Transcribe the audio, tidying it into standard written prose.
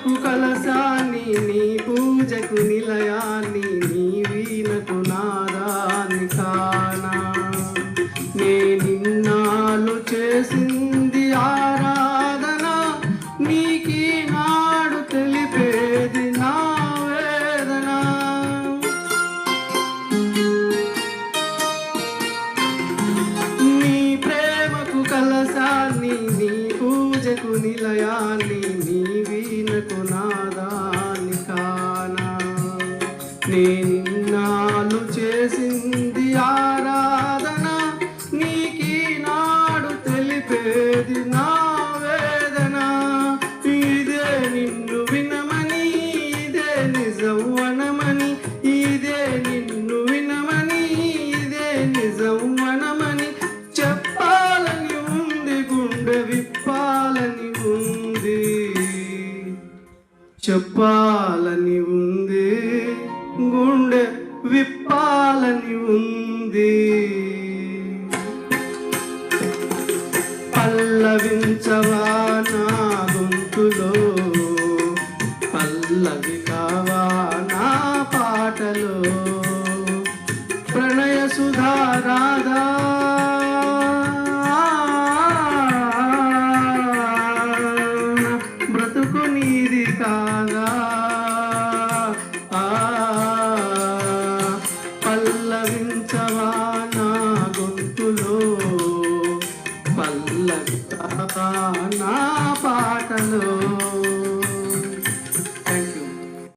ప్రేమకు కలశాన్ని నీ పూజకు నిలయాన్ని నీ వీణకు నాదాన్ని కానా నిన్నాళ్ళు చేసింది ఆరాధన నీకీనాడు తెలిపేది నా వేదన నీ ప్రేమకు కలశాన్ని నీ పూజకు నిలయాన్ని నీ వీణకు నాదాన్ని కానా నిన్నాళ్ళు చేసింది ఆరాధన నీకీనాడు తెలిపేది నా వేదన ఇదే నిన్ను వినమని ఇదే నిజం వనమని ఇదే నిన్ను వినమని ఇదే నిజం వనమని చెప్పాలని ఉంది గుండె విప్పాలని ఉంది చెప్పాలని ఉంది గుండె విప్పాలని ఉంది పల్లవించవా నా గొంతులో పల్లవి కావా నా పాటలో ప్రణయ సుధా రాధా